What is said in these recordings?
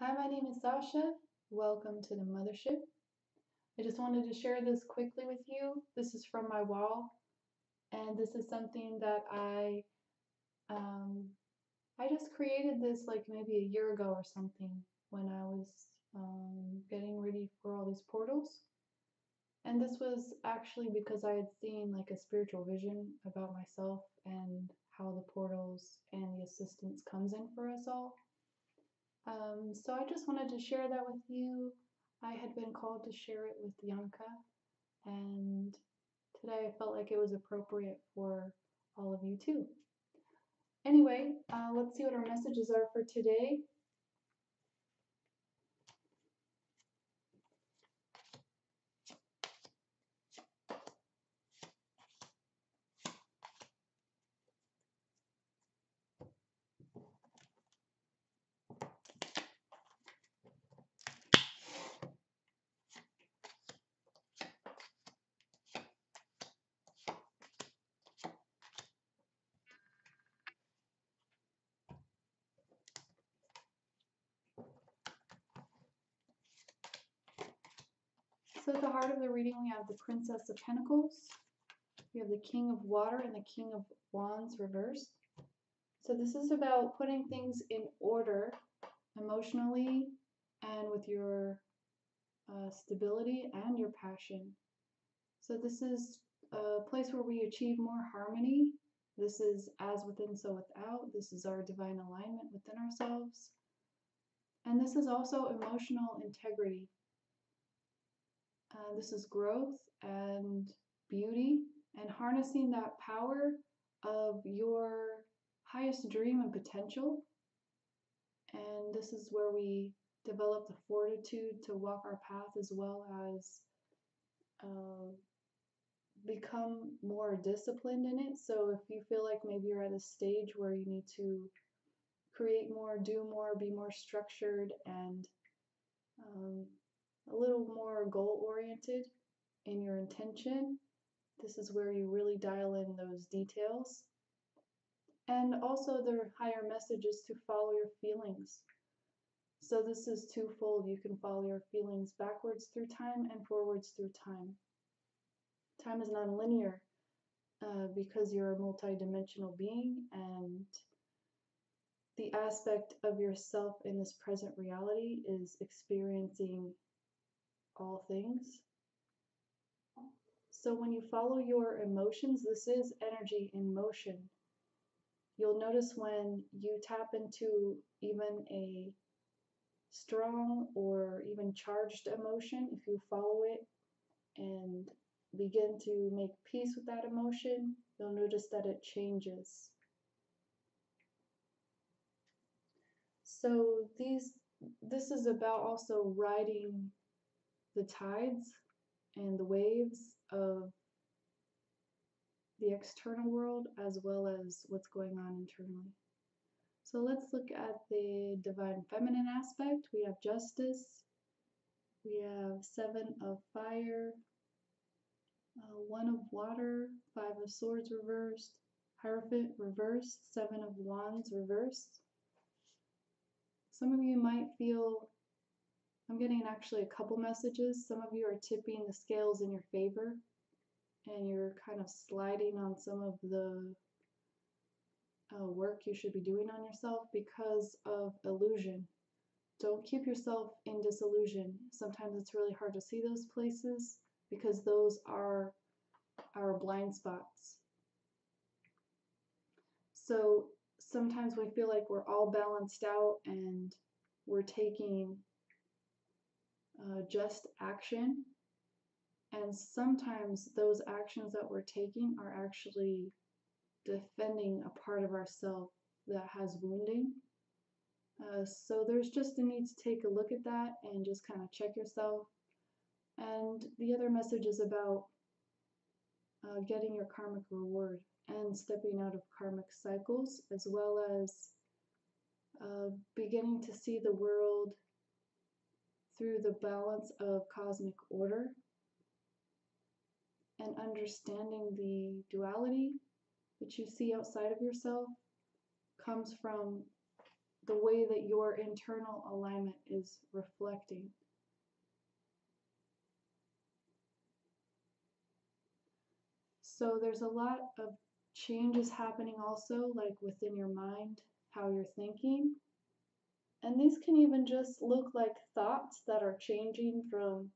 Hi, my name is Sasha. Welcome to the Mothership. I just wanted to share this quickly with you. This is from my wall, and this is something that um, I just created this like maybe a year ago or something when I was getting ready for all these portals. And this was actually because I had seen like a spiritual vision about myself and how the portals and the assistance comes in for us all. So I just wanted to share that with you. I had been called to share it with Bianca, and today I felt like it was appropriate for all of you too. Anyway, let's see what our messages are for today. So at the heart of the reading, we have the Princess of Pentacles, we have the King of Water, and the King of Wands reversed. So this is about putting things in order emotionally and with your stability and your passion. So this is a place where we achieve more harmony. This is as within, so without. This is our divine alignment within ourselves. And this is also emotional integrity. This is growth and beauty and harnessing that power of your highest dream and potential. And this is where we develop the fortitude to walk our path as well as uh, become more disciplined in it. So if you feel like maybe you're at a stage where you need to create more, do more, be more structured, and um, a little more goal oriented in your intention, this is where you really dial in those details. And also, the higher message is to follow your feelings. So this is twofold. You can follow your feelings backwards through time and forwards through time. Time is non-linear, because you're a multi-dimensional being, and the aspect of yourself in this present reality is experiencing all things. So when you follow your emotions, this is energy in motion. You'll notice when you tap into even a strong or even charged emotion, if you follow it and begin to make peace with that emotion, you'll notice that it changes. So this is about also riding the tides and the waves of the external world as well as what's going on internally. So let's look at the divine feminine aspect. We have justice, we have seven of fire, one of water, five of swords reversed, Hierophant reversed, seven of wands reversed. Some of you might feel, I'm getting actually a couple messages. Some of you are tipping the scales in your favor and you're kind of sliding on some of the work you should be doing on yourself because of illusion. Don't keep yourself in disillusion. Sometimes it's really hard to see those places because those are our blind spots. So sometimes we feel like we're all balanced out and we're taking just action. And sometimes those actions that we're taking are actually defending a part of ourselves that has wounding. So there's just a need to take a look at that and just kind of check yourself. And the other message is about getting your karmic reward and stepping out of karmic cycles, as well as beginning to see the world through the balance of cosmic order and understanding the duality that you see outside of yourself comes from the way that your internal alignment is reflecting. So there's a lot of changes happening also, like within your mind, how you're thinking. And these can even just look like thoughts that are changing from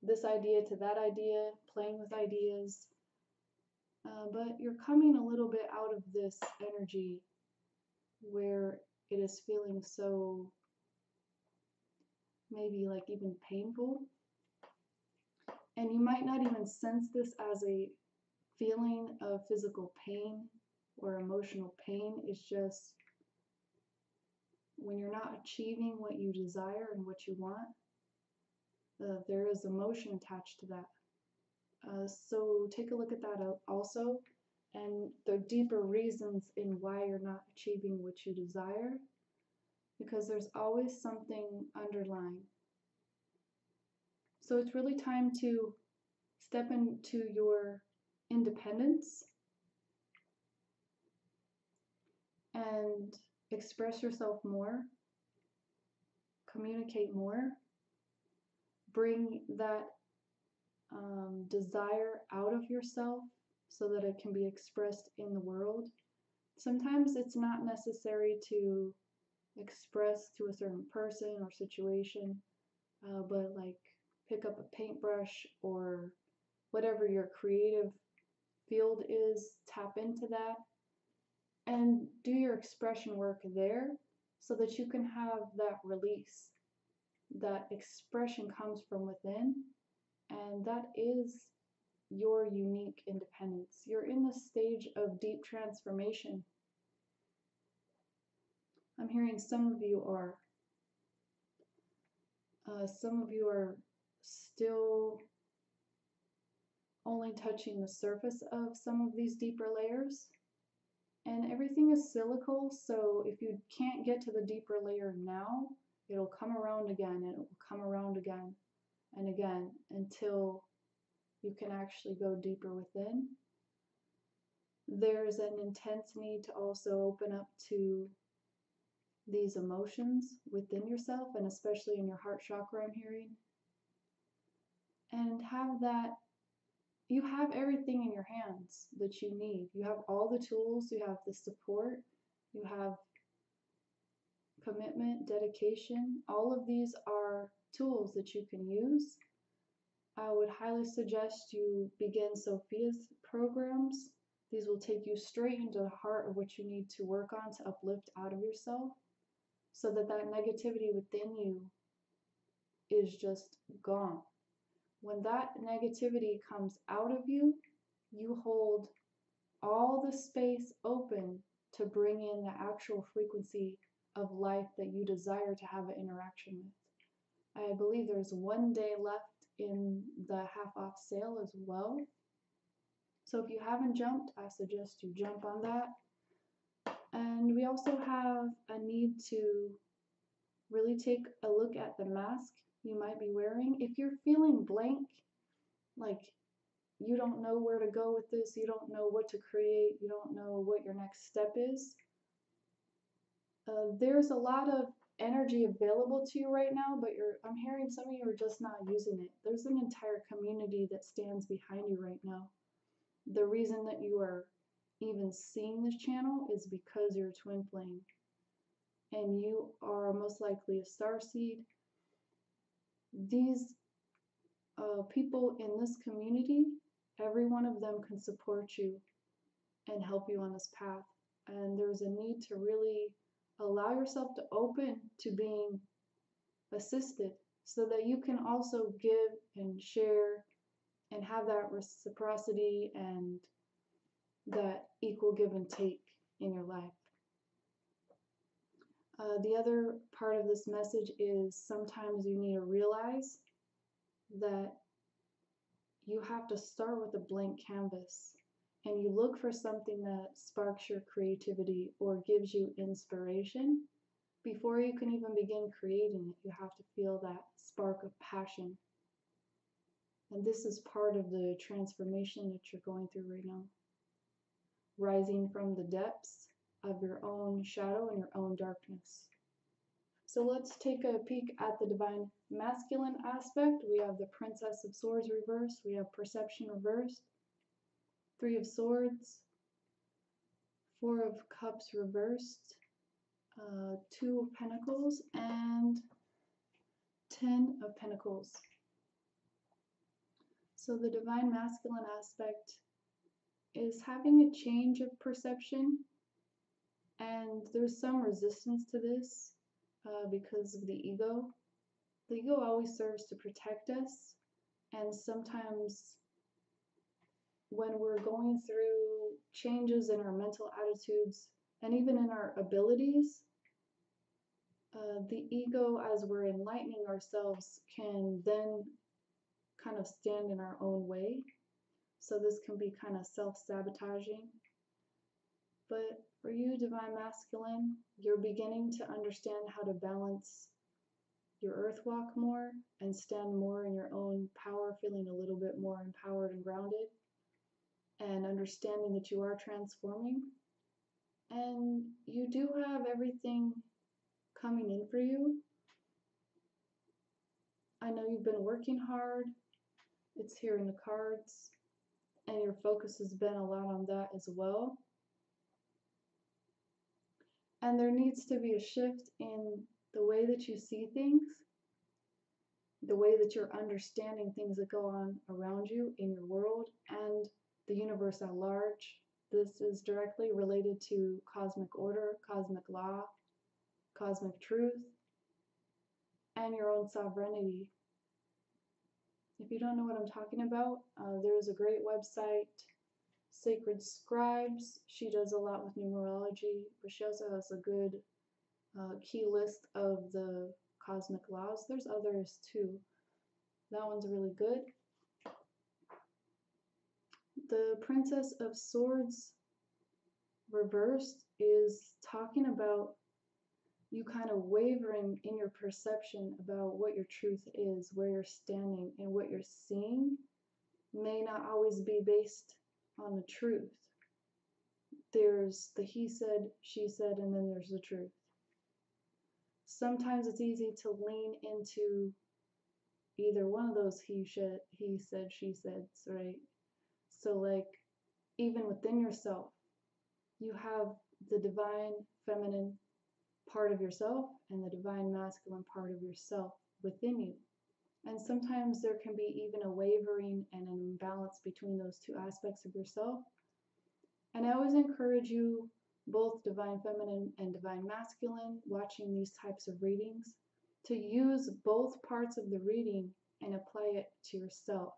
this idea to that idea, playing with ideas. But you're coming a little bit out of this energy where it is feeling so maybe like even painful. And you might not even sense this as a feeling of physical pain or emotional pain. It's just when you're not achieving what you desire and what you want, there is emotion attached to that. So take a look at that also, and the deeper reasons in why you're not achieving what you desire, because there's always something underlying. So it's really time to step into your independence and express yourself more, communicate more, bring that desire out of yourself so that it can be expressed in the world. Sometimes it's not necessary to express to a certain person or situation, but like pick up a paintbrush or whatever your creative field is, tap into that and do your expression work there so that you can have that release. That expression comes from within, and that is your unique independence. You're in the stage of deep transformation. I'm hearing some of you are still only touching the surface of some of these deeper layers. And everything is cyclical, so if you can't get to the deeper layer now, it'll come around again, and it will come around again and again until you can actually go deeper within. There's an intense need to also open up to these emotions within yourself, and especially in your heart chakra, I'm hearing. And have that, you have everything in your hands that you need. You have all the tools, you have the support, you have commitment, dedication. All of these are tools that you can use. I would highly suggest you begin Sophia's programs. These will take you straight into the heart of what you need to work on to uplift out of yourself, so that that negativity within you is just gone. When that negativity comes out of you, you hold all the space open to bring in the actual frequency of life that you desire to have an interaction with. I believe there's 1 day left in the half-off sale as well. So if you haven't jumped, I suggest you jump on that. And we also have a need to really take a look at the mask you might be wearing. If you're feeling blank, like you don't know where to go with this, you don't know what to create, you don't know what your next step is, there's a lot of energy available to you right now, but I'm hearing some of you are just not using it. There's an entire community that stands behind you right now. The reason that you are even seeing this channel is because you're a twin flame, and you are most likely a starseed. These people in this community, every one of them can support you and help you on this path. And there's a need to really allow yourself to open to being assisted so that you can also give and share and have that reciprocity and that equal give and take in your life. The other part of this message is sometimes you need to realize that you have to start with a blank canvas, and you look for something that sparks your creativity or gives you inspiration. Before you can even begin creating it, you have to feel that spark of passion. And this is part of the transformation that you're going through right now. Rising from the depths of your own shadow and your own darkness. So let's take a peek at the divine masculine aspect. We have the Princess of Swords reversed. We have Perception reversed. Three of Swords. Four of Cups reversed. Two of Pentacles and 10 of Pentacles. So the divine masculine aspect is having a change of perception, and there's some resistance to this because of the ego. The ego always serves to protect us, and sometimes when we're going through changes in our mental attitudes and even in our abilities, the ego, as we're enlightening ourselves, can then kind of stand in our own way. So this can be kind of self-sabotaging. But for you, divine masculine, you're beginning to understand how to balance your earth walk more and stand more in your own power, feeling a little bit more empowered and grounded, and understanding that you are transforming. And you do have everything coming in for you. I know you've been working hard. It's here in the cards. And your focus has been a lot on that as well. And there needs to be a shift in the way that you see things, the way that you're understanding things that go on around you in your world and the universe at large. This is directly related to cosmic order, cosmic law, cosmic truth, and your own sovereignty. If you don't know what I'm talking about, there's a great website, Sacred Scribes. She does a lot with numerology, but she also has a good key list of the cosmic laws. There's others too. That one's really good. The Princess of Swords reversed is talking about you kind of wavering in your perception about what your truth is, where you're standing, and what you're seeing may not always be based on the truth. There's the he said, she said, and then there's the truth. Sometimes it's easy to lean into either one of those he said, she said, right? So like even within yourself, you have the divine feminine part of yourself and the divine masculine part of yourself within you. And sometimes there can be even a wavering and an imbalance between those two aspects of yourself. And I always encourage you, both divine feminine and divine masculine, watching these types of readings, to use both parts of the reading and apply it to yourself.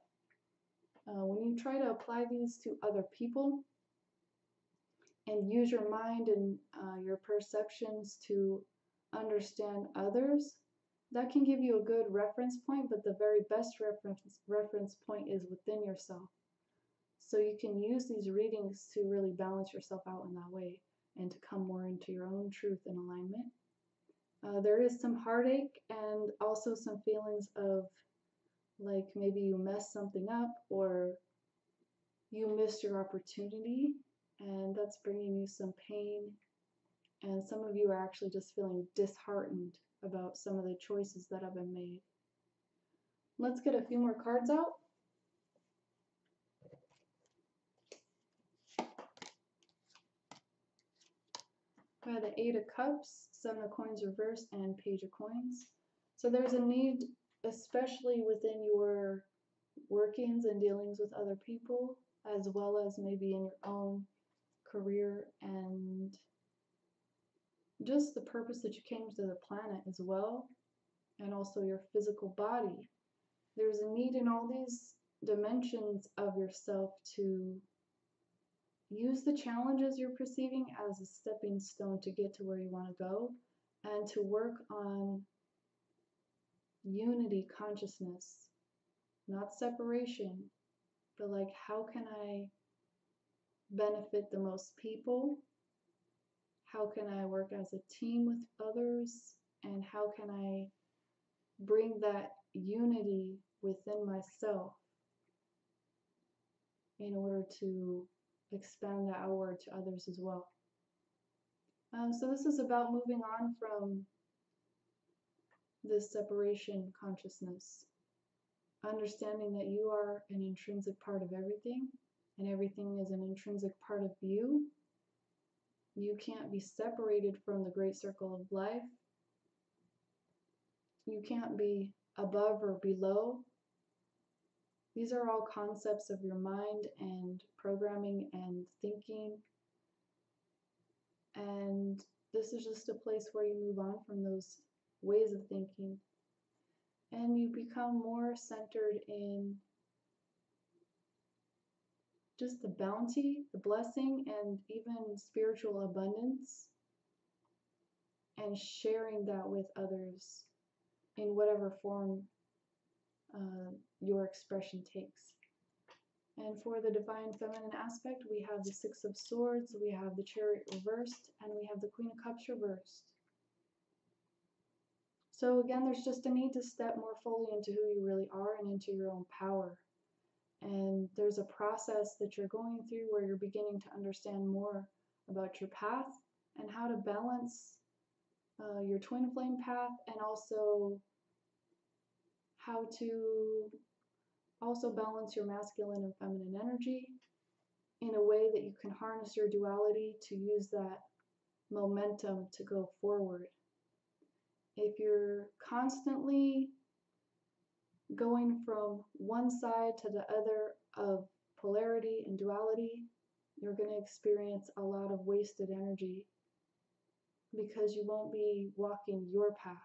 When you try to apply these to other people and use your mind and your perceptions to understand others, that can give you a good reference point, but the very best reference point is within yourself. So you can use these readings to really balance yourself out in that way and to come more into your own truth and alignment. There is some heartache and also some feelings of like maybe you messed something up or you missed your opportunity, and that's bringing you some pain. And some of you are actually just feeling disheartened about some of the choices that have been made. Let's get a few more cards out. We have the Eight of Cups, Seven of Coins reversed, and Page of Coins. So there's a need, especially within your workings and dealings with other people, as well as maybe in your own career and just the purpose that you came to the planet as well, and also your physical body. There's a need in all these dimensions of yourself to use the challenges you're perceiving as a stepping stone to get to where you want to go, and to work on unity consciousness, not separation, but like how can I benefit the most people? How can I work as a team with others? And how can I bring that unity within myself in order to expand that outward to others as well? So this is about moving on from this separation consciousness, understanding that you are an intrinsic part of everything, and everything is an intrinsic part of you. You can't be separated from the great circle of life. You can't be above or below. These are all concepts of your mind and programming and thinking. And this is just a place where you move on from those ways of thinking. And you become more centered in just the bounty, the blessing, and even spiritual abundance, and sharing that with others in whatever form your expression takes. And for the divine feminine aspect, we have the Six of Swords, we have the Chariot reversed, and we have the Queen of Cups reversed. So again, there's just a need to step more fully into who you really are and into your own power. And there's a process that you're going through where you're beginning to understand more about your path and how to balance your twin flame path, and also how to also balance your masculine and feminine energy in a way that you can harness your duality to use that momentum to go forward. If you're constantly going from one side to the other of polarity and duality, you're going to experience a lot of wasted energy because you won't be walking your path.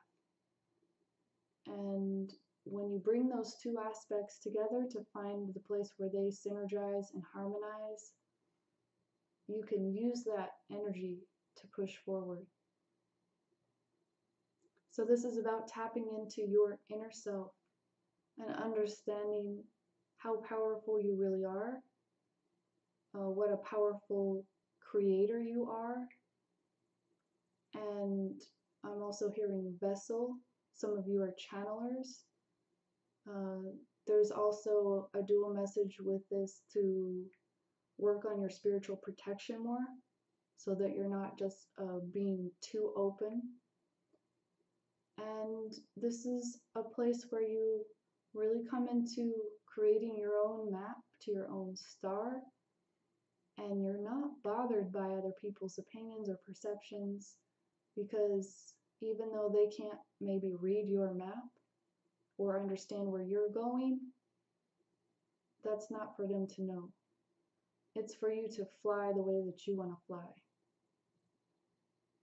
And when you bring those two aspects together to find the place where they synergize and harmonize, you can use that energy to push forward. So this is about tapping into your inner self and understanding how powerful you really are, what a powerful creator you are. And I'm also hearing vessel. Some of you are channelers. There's also a dual message with this to work on your spiritual protection more, so that you're not just being too open. And this is a place where you really come into creating your own map to your own star, and you're not bothered by other people's opinions or perceptions, because even though they can't maybe read your map or understand where you're going, that's not for them to know. It's for you to fly the way that you want to fly.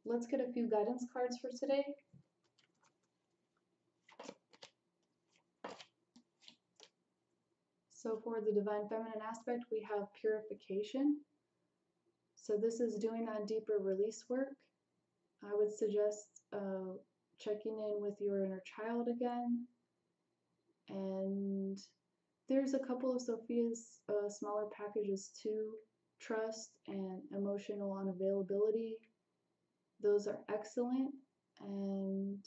Let's get a few guidance cards for today. So for the divine feminine aspect, we have purification. So this is doing that deeper release work. I would suggest checking in with your inner child again. And there's a couple of Sophia's smaller packages too. Trust and emotional unavailability. Those are excellent. And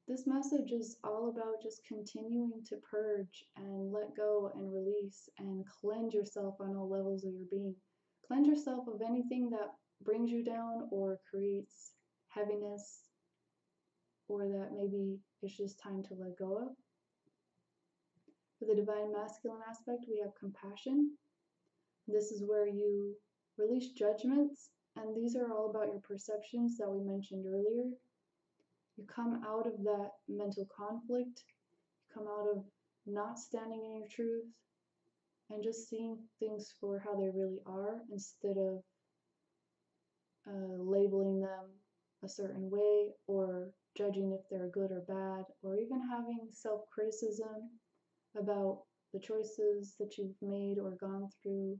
this message is all about just continuing to purge and let go and release and cleanse yourself on all levels of your being. Cleanse yourself of anything that brings you down or creates heaviness, or that maybe it's just time to let go of. For the divine masculine aspect, we have compassion. This is where you release judgments, and these are all about your perceptions that we mentioned earlier. You come out of that mental conflict, you come out of not standing in your truth, and just seeing things for how they really are, instead of labeling them a certain way, or judging if they're good or bad, or even having self-criticism about the choices that you've made or gone through.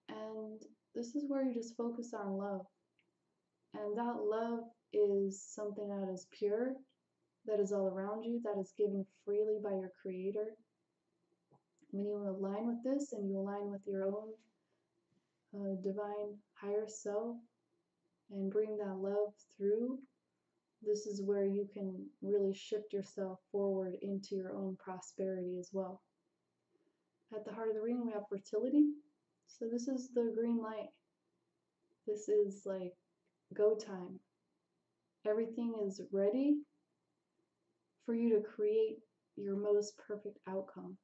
And this is where you just focus on love. And that love is something that is pure, that is all around you, that is given freely by your Creator. When you align with this and you align with your own divine higher self and bring that love through, this is where you can really shift yourself forward into your own prosperity as well. At the heart of the reading, we have fertility. So this is the green light. This is like go time. Everything is ready for you to create your most perfect outcome.